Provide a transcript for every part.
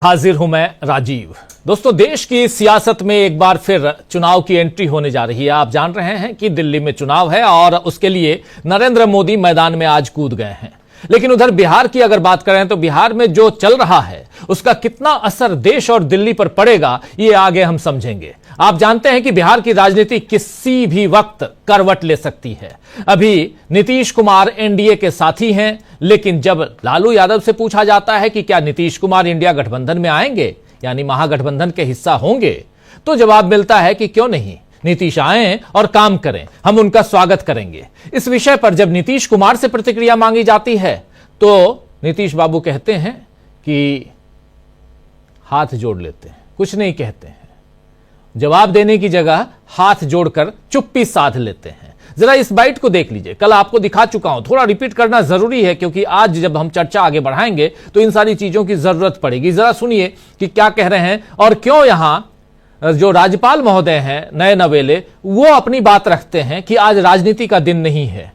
हाजिर हूं मैं राजीव। दोस्तों, देश की सियासत में एक बार फिर चुनाव की एंट्री होने जा रही है। आप जान रहे हैं कि दिल्ली में चुनाव है और उसके लिए नरेंद्र मोदी मैदान में आज कूद गए हैं। लेकिन उधर बिहार की अगर बात करें तो बिहार में जो चल रहा है उसका कितना असर देश और दिल्ली पर पड़ेगा, ये आगे हम समझेंगे। आप जानते हैं कि बिहार की राजनीति किसी भी वक्त करवट ले सकती है। अभी नीतीश कुमार एनडीए के साथी हैं, लेकिन जब लालू यादव से पूछा जाता है कि क्या नीतीश कुमार इंडिया गठबंधन में आएंगे, यानी महागठबंधन के हिस्सा होंगे, तो जवाब मिलता है कि क्यों नहीं, नीतीश आए और काम करें, हम उनका स्वागत करेंगे। इस विषय पर जब नीतीश कुमार से प्रतिक्रिया मांगी जाती है तो नीतीश बाबू कहते हैं कि हाथ जोड़ लेते हैं, कुछ नहीं कहते हैं। जवाब देने की जगह हाथ जोड़कर चुप्पी साध लेते हैं। जरा इस बाइट को देख लीजिए। कल आपको दिखा चुका हूं, थोड़ा रिपीट करना जरूरी है क्योंकि आज जब हम चर्चा आगे बढ़ाएंगे तो इन सारी चीजों की जरूरत पड़ेगी। जरा सुनिए कि क्या कह रहे हैं और क्यों यहां जो राज्यपाल महोदय हैं नए नवेले, वो अपनी बात रखते हैं कि आज राजनीति का दिन नहीं है।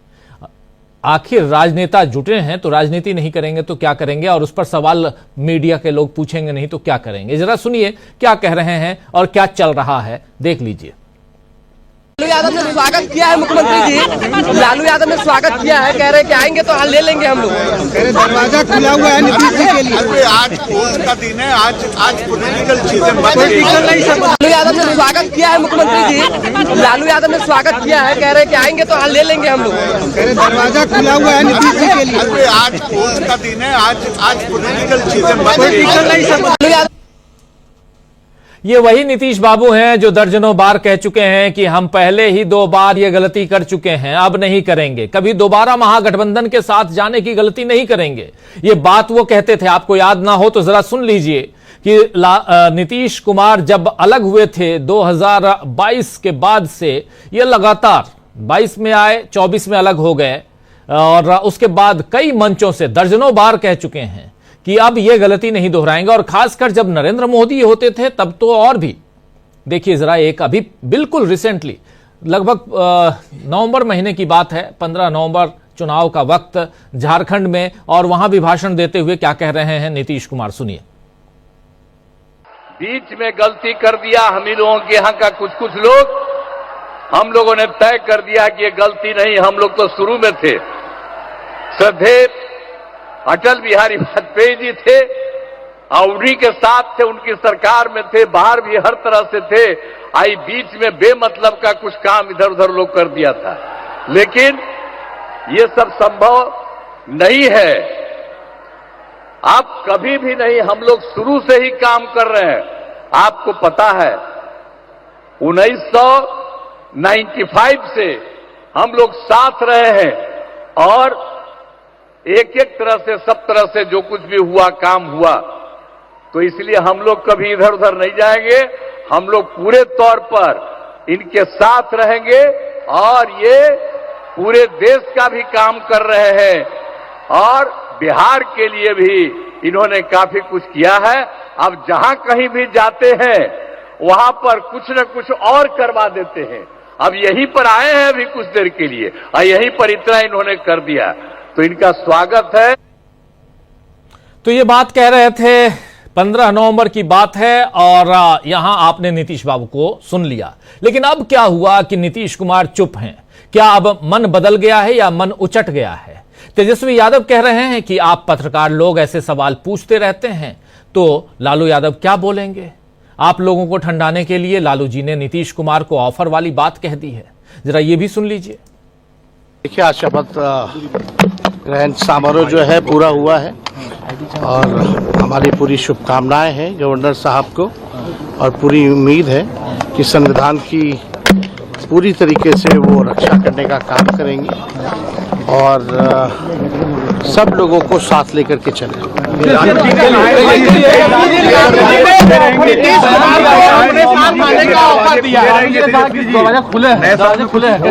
आखिर राजनेता जुटे हैं तो राजनीति नहीं करेंगे तो क्या करेंगे, और उस पर सवाल मीडिया के लोग पूछेंगे नहीं तो क्या करेंगे। जरा सुनिए क्या कह रहे हैं और क्या चल रहा है, देख लीजिए। लालू यादव ने स्वागत किया है मुख्यमंत्री जी। लालू यादव ने स्वागत किया है, कह रहे हैं कि आएंगे तो हाल ले लेंगे हम लोग। दरवाजा खुला हुआ है नीतीश जी के लिए। आज वोट का दिन है, आज पॉलिटिकल चीजें लालू यादव ने स्वागत किया है मुख्यमंत्री जी। लालू यादव ने स्वागत किया है, कह रहे हैं कि आएंगे तो हाल ले लेंगे हम लोग। दरवाजा खुला हुआ है नीतीश जी के लिए। आज वोट का दिन है, आज पॉलिटिकल चीजें लालू यादव ये वही नीतीश बाबू हैं जो दर्जनों बार कह चुके हैं कि हम पहले ही 2 बार ये गलती कर चुके हैं, अब नहीं करेंगे, कभी दोबारा महागठबंधन के साथ जाने की गलती नहीं करेंगे। ये बात वो कहते थे। आपको याद ना हो तो जरा सुन लीजिए कि नीतीश कुमार जब अलग हुए थे 2022 के बाद से, ये लगातार 22 में आए, 24 में अलग हो गए और उसके बाद कई मंचों से दर्जनों बार कह चुके हैं कि अब यह गलती नहीं दोहराएंगे। और खासकर जब नरेंद्र मोदी होते थे तब तो और भी। देखिए जरा, एक अभी बिल्कुल रिसेंटली लगभग नवंबर महीने की बात है, 15 नवंबर चुनाव का वक्त झारखंड में, और वहां भी भाषण देते हुए क्या कह रहे हैं नीतीश कुमार, सुनिए। बीच में गलती कर दिया हम ही लोगों के यहाँ का कुछ लोग, हम लोगों ने तय कर दिया कि ये गलती नहीं, हम लोग तो शुरू में थे। श्रद्धेय अटल बिहारी वाजपेयी जी थे, उन्हीं के साथ थे, उनकी सरकार में थे, बाहर भी हर तरह से थे। आई बीच में बेमतलब का कुछ काम इधर उधर लोग कर दिया था, लेकिन ये सब संभव नहीं है। आप कभी भी नहीं, हम लोग शुरू से ही काम कर रहे हैं। आपको पता है 1995 से हम लोग साथ रहे हैं और एक एक तरह से, सब तरह से जो कुछ भी हुआ, काम हुआ, तो इसलिए हम लोग कभी इधर उधर नहीं जाएंगे। हम लोग पूरे तौर पर इनके साथ रहेंगे और ये पूरे देश का भी काम कर रहे हैं और बिहार के लिए भी इन्होंने काफी कुछ किया है। अब जहां कहीं भी जाते हैं वहां पर कुछ न कुछ और करवा देते हैं। अब यहीं पर आए हैं अभी कुछ देर के लिए और यहीं पर इतना इन्होंने कर दिया, तो इनका स्वागत है। तो ये बात कह रहे थे, 15 नवंबर की बात है और यहां आपने नीतीश बाबू को सुन लिया। लेकिन अब क्या हुआ कि नीतीश कुमार चुप हैं? क्या अब मन बदल गया है या मन उचट गया है? तेजस्वी यादव कह रहे हैं कि आप पत्रकार लोग ऐसे सवाल पूछते रहते हैं, तो लालू यादव क्या बोलेंगे? आप लोगों को ठंडाने के लिए लालू जी ने नीतीश कुमार को ऑफर वाली बात कह दी है। जरा ये भी सुन लीजिए। देखिए, आज शपथ ग्रहण समारोह जो है पूरा हुआ है और हमारी पूरी शुभकामनाएं हैं गवर्नर साहब को और पूरी उम्मीद है कि संविधान की पूरी तरीके से वो रक्षा करने का काम करेंगे और सब लोगों को साथ लेकर के चले।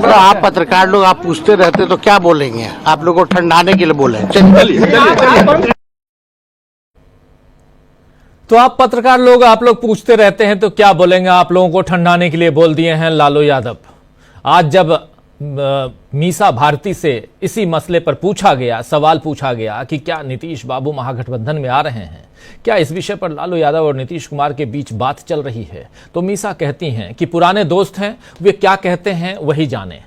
आप पत्रकार लोग आप पूछते रहते तो क्या बोलेंगे? आप लोगों को ठंडाने के लिए बोले। तो आप पत्रकार लोग आप लोग पूछते रहते हैं तो क्या बोलेंगे? आप लोगों को ठंडाने के लिए बोल दिए हैं लालू यादव। आज जब मीसा भारती से इसी मसले पर पूछा गया, सवाल पूछा गया कि क्या नीतीश बाबू महागठबंधन में आ रहे हैं, क्या इस विषय पर लालू यादव और नीतीश कुमार के बीच बात चल रही है, तो मीसा कहती हैं कि पुराने दोस्त हैं, वे क्या कहते हैं वही जाने।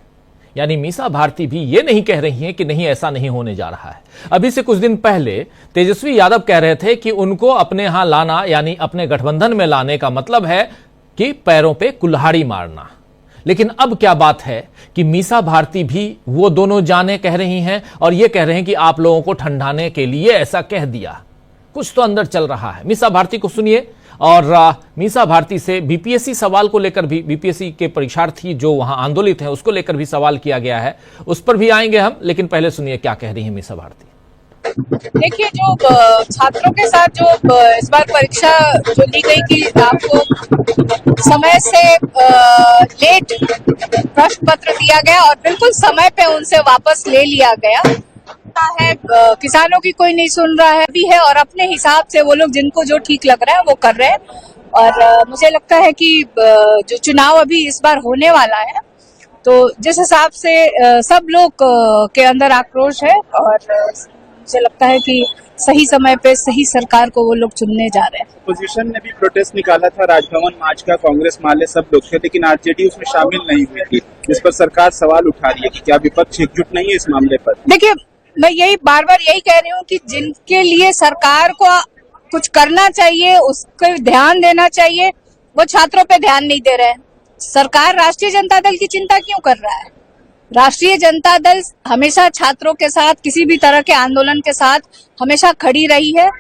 यानी मीसा भारती भी ये नहीं कह रही हैं कि नहीं ऐसा नहीं होने जा रहा है। अभी से कुछ दिन पहले तेजस्वी यादव कह रहे थे कि उनको अपने यहां लाना यानी अपने गठबंधन में लाने का मतलब है कि पैरों पे कुल्हाड़ी मारना। लेकिन अब क्या बात है कि मीसा भारती भी वो दोनों जाने कह रही हैं और ये कह रहे हैं कि आप लोगों को ठंडाने के लिए ऐसा कह दिया। कुछ तो अंदर चल रहा है। मीसा भारती को सुनिए और मीसा भारती से बीपीएससी सवाल को लेकर भी, बीपीएससी के परीक्षार्थी जो वहां आंदोलित हैं उसको लेकर भी सवाल किया गया है, उस पर भी आएंगे हम। लेकिन पहले सुनिए क्या कह रही है मीसा भारती। देखिए, जो छात्रों के साथ जो इस बार परीक्षा जो ली गई कि आपको समय से लेट प्रश्न पत्र दिया गया और बिल्कुल समय पे उनसे वापस ले लिया गया है। किसानों की कोई नहीं सुन रहा है भी है और अपने हिसाब से वो लोग जिनको जो ठीक लग रहा है वो कर रहे हैं। और मुझे लगता है कि जो चुनाव अभी इस बार होने वाला है, तो जिस हिसाब से सब लोग के अंदर आक्रोश है और मुझे लगता है कि सही समय पे सही सरकार को वो लोग चुनने जा रहे हैं। अपोजिशन ने भी प्रोटेस्ट निकाला था राजभवन मार्च का, कांग्रेस माले सब लोग थे, लेकिन आरजेडी उसमें शामिल नहीं हुई थी। इस पर सरकार सवाल उठा रही है कि क्या विपक्ष एकजुट नहीं है इस मामले पर? देखिए, मैं यही बार बार यही कह रही हूँ कि जिनके लिए सरकार को कुछ करना चाहिए, उसको ध्यान देना चाहिए, वो छात्रों पे ध्यान नहीं दे रहे हैं। सरकार राष्ट्रीय जनता दल की चिंता क्यों कर रहा है? राष्ट्रीय जनता दल हमेशा छात्रों के साथ, किसी भी तरह के आंदोलन के साथ हमेशा खड़ी रही है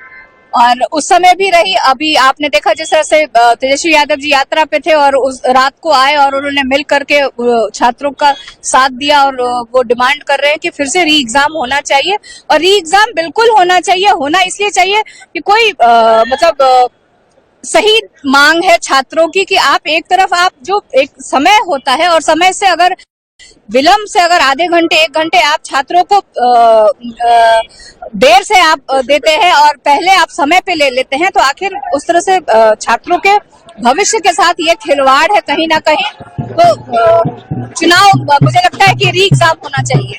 और उस समय भी रही। अभी आपने देखा जिस तरह से तेजस्वी यादव जी यात्रा पे थे और उस रात को आए और उन्होंने मिल करके छात्रों का साथ दिया और वो डिमांड कर रहे हैं कि फिर से री एग्जाम होना चाहिए। और री एग्जाम बिल्कुल होना चाहिए, होना इसलिए चाहिए कि कोई सही मांग है छात्रों की कि आप एक तरफ आप जो एक समय होता है और समय से अगर विलंब से अगर आधे घंटे 1 घंटे आप छात्रों को देर से आप देते हैं और पहले आप समय पे ले लेते हैं, तो आखिर उस तरह से छात्रों के भविष्य के साथ ये खिलवाड़ है कहीं ना कहीं। तो चुनाव मुझे लगता है कि री एग्जाम होना चाहिए।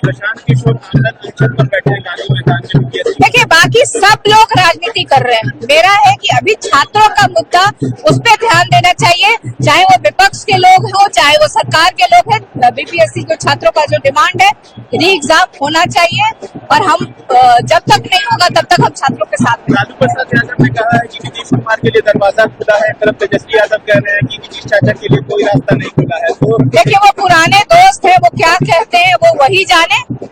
देखिए, बाकी सब लोग राजनीति कर रहे हैं, मेरा है कि अभी छात्रों का मुद्दा, उस पर ध्यान देना चाहिए, चाहे वो विपक्ष के लोग हो चाहे वो सरकार के लोग हैं। बीपीएससी जो छात्रों का जो डिमांड है, री एग्जाम होना चाहिए और हम जब तक नहीं होगा तब तक हम छात्रों के साथ हैं। लालू प्रसाद यादव ने कहा है कि नीतीश कुमार के लिए दरवाजा खुला है, तरफ तेजस्वी यादव कह रहे हैं कि नीतीश चाचा के लिए कोई रास्ता नहीं खुला है। तो देखिए, वो पुराने दोस्त हैं, वो क्या कहते हैं वो वही जाने।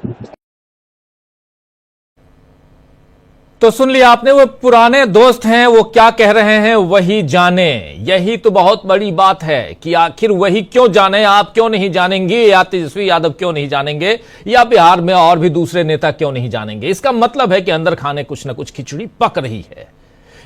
तो सुन लिया आपने, वो पुराने दोस्त हैं, वो क्या कह रहे हैं वही जाने। यही तो बहुत बड़ी बात है कि आखिर वही क्यों जाने, आप क्यों नहीं जानेंगे, या तेजस्वी यादव क्यों नहीं जानेंगे, या बिहार में और भी दूसरे नेता क्यों नहीं जानेंगे। इसका मतलब है कि अंदर खाने कुछ ना कुछ खिचड़ी पक रही है,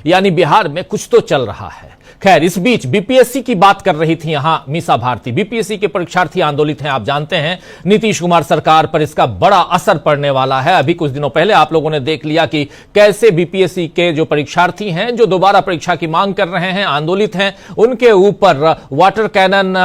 यानी बिहार में कुछ तो चल रहा है। खैर, इस बीच बीपीएससी की बात कर रही थी यहां मीसा भारती। बीपीएससी के परीक्षार्थी आंदोलित हैं, आप जानते हैं। नीतीश कुमार सरकार पर इसका बड़ा असर पड़ने वाला है। अभी कुछ दिनों पहले आप लोगों ने देख लिया कि कैसे बीपीएससी के जो परीक्षार्थी हैं, जो दोबारा परीक्षा की मांग कर रहे हैं, आंदोलित हैं, उनके ऊपर वाटर कैनन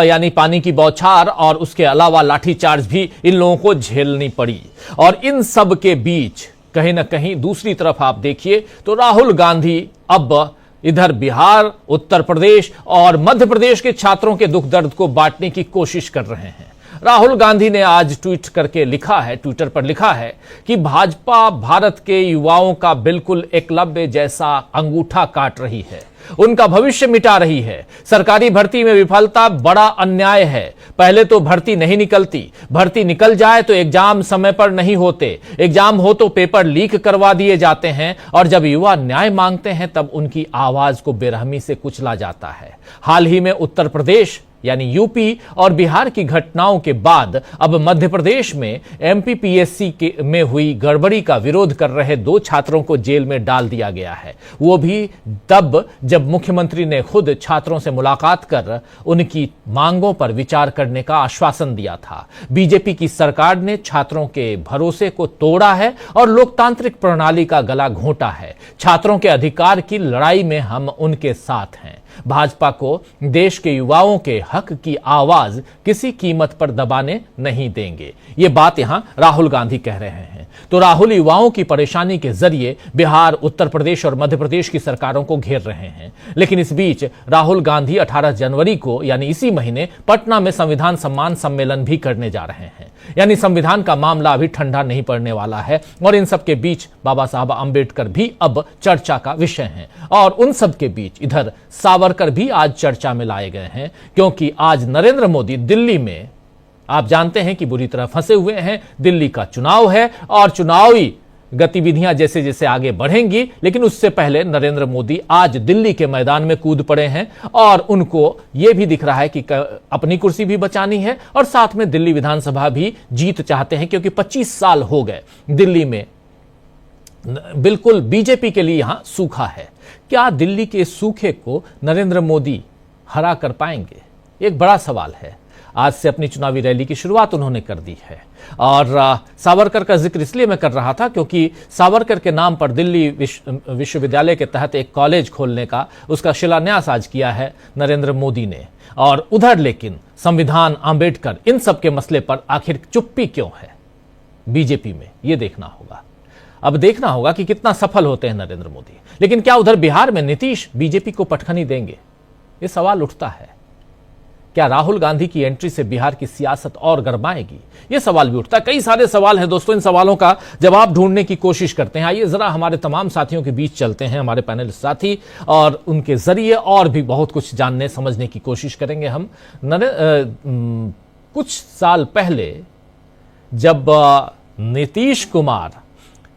यानी पानी की बौछार और उसके अलावा लाठीचार्ज भी इन लोगों को झेलनी पड़ी। और इन सब के बीच कहीं ना कहीं दूसरी तरफ आप देखिए तो राहुल गांधी अब इधर बिहार, उत्तर प्रदेश और मध्य प्रदेश के छात्रों के दुख दर्द को बांटने की कोशिश कर रहे हैं। राहुल गांधी ने आज ट्वीट करके लिखा है, ट्विटर पर लिखा है कि भाजपा भारत के युवाओं का बिल्कुल एकलव्य जैसा अंगूठा काट रही है, उनका भविष्य मिटा रही है। सरकारी भर्ती में विफलता बड़ा अन्याय है। पहले तो भर्ती नहीं निकलती, भर्ती निकल जाए तो एग्जाम समय पर नहीं होते, एग्जाम हो तो पेपर लीक करवा दिए जाते हैं, और जब युवा न्याय मांगते हैं तब उनकी आवाज को बेरहमी से कुचला जाता है। हाल ही में उत्तर प्रदेश यानी यूपी और बिहार की घटनाओं के बाद अब मध्य प्रदेश में एमपीपीएससी में हुई गड़बड़ी का विरोध कर रहे 2 छात्रों को जेल में डाल दिया गया है। वो भी तब जब मुख्यमंत्री ने खुद छात्रों से मुलाकात कर उनकी मांगों पर विचार करने का आश्वासन दिया था। बीजेपी की सरकार ने छात्रों के भरोसे को तोड़ा है और लोकतांत्रिक प्रणाली का गला घोंटा है। छात्रों के अधिकार की लड़ाई में हम उनके साथ हैं। भाजपा को देश के युवाओं के हक की आवाज किसी कीमत पर दबाने नहीं देंगे। ये बात यहां राहुल गांधी कह रहे हैं। तो राहुल युवाओं की परेशानी के जरिए बिहार, उत्तर प्रदेश और मध्य प्रदेश की सरकारों को घेर रहे हैं। लेकिन इस बीच राहुल गांधी 18 जनवरी को यानी इसी महीने पटना में संविधान सम्मान सम्मेलन भी करने जा रहे हैं। यानी संविधान का मामला अभी ठंडा नहीं पड़ने वाला है और इन सब के बीच बाबा साहब अंबेडकर भी अब चर्चा का विषय हैं। और उन सब के बीच इधर सावरकर भी आज चर्चा में लाए गए हैं, क्योंकि आज नरेंद्र मोदी दिल्ली में, आप जानते हैं कि बुरी तरह फंसे हुए हैं। दिल्ली का चुनाव है और चुनावी गतिविधियां जैसे जैसे आगे बढ़ेंगी, लेकिन उससे पहले नरेंद्र मोदी आज दिल्ली के मैदान में कूद पड़े हैं और उनको यह भी दिख रहा है कि अपनी कुर्सी भी बचानी है और साथ में दिल्ली विधानसभा भी जीत चाहते हैं, क्योंकि 25 साल हो गए दिल्ली में बिल्कुल बीजेपी के लिए यहां सूखा है। क्या दिल्ली के सूखे को नरेंद्र मोदी हरा कर पाएंगे? एक बड़ा सवाल है। आज से अपनी चुनावी रैली की शुरुआत उन्होंने कर दी है और सावरकर का जिक्र इसलिए मैं कर रहा था क्योंकि सावरकर के नाम पर दिल्ली विश्वविद्यालय के तहत एक कॉलेज खोलने का उसका शिलान्यास आज किया है नरेंद्र मोदी ने। और उधर लेकिन संविधान, अंबेडकर, इन सब के मसले पर आखिर चुप्पी क्यों है बीजेपी में, यह देखना होगा। अब देखना होगा कि कितना सफल होते हैं नरेंद्र मोदी। लेकिन क्या उधर बिहार में नीतीश बीजेपी को पटखनी देंगे? यह सवाल उठता है। क्या राहुल गांधी की एंट्री से बिहार की सियासत और गरमाएगी? यह सवाल भी उठता है। कई सारे सवाल हैं दोस्तों, इन सवालों का जवाब ढूंढने की कोशिश करते हैं। आइए जरा हमारे तमाम साथियों के बीच चलते हैं, हमारे पैनल साथी, और उनके जरिए और भी बहुत कुछ जानने समझने की कोशिश करेंगे हम। कुछ साल पहले जब नीतीश कुमार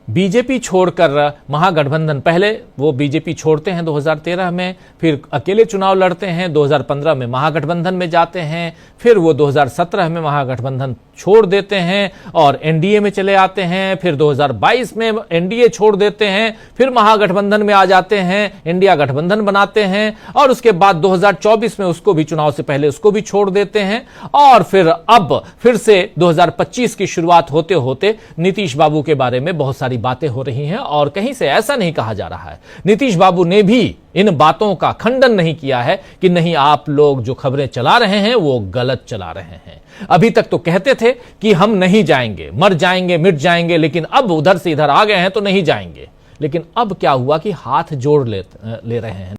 बीजेपी छोड़कर महागठबंधन, पहले वो बीजेपी छोड़ते हैं 2013 में, फिर अकेले चुनाव लड़ते हैं, 2015 में महागठबंधन में जाते हैं, फिर वो 2017 में महागठबंधन छोड़ देते हैं और एनडीए में चले आते हैं, फिर 2022 में एनडीए छोड़ देते हैं, फिर महागठबंधन में आ जाते हैं, इंडिया गठबंधन बनाते हैं और उसके बाद 2024 में उसको भी, चुनाव से पहले उसको भी छोड़ देते हैं और फिर अब फिर से 2025 की शुरुआत होते होते नीतीश बाबू के बारे में बहुत सारी बातें हो रही हैं और कहीं से ऐसा नहीं कहा जा रहा है, नीतीश बाबू ने भी इन बातों का खंडन नहीं किया है कि नहीं, आप लोग जो खबरें चला रहे हैं वो गलत चला रहे हैं। अभी तक तो कहते थे कि हम नहीं जाएंगे, मर जाएंगे, मिट जाएंगे, लेकिन अब उधर से इधर आ गए हैं तो नहीं जाएंगे। लेकिन अब क्या हुआ कि हाथ जोड़ ले रहे हैं।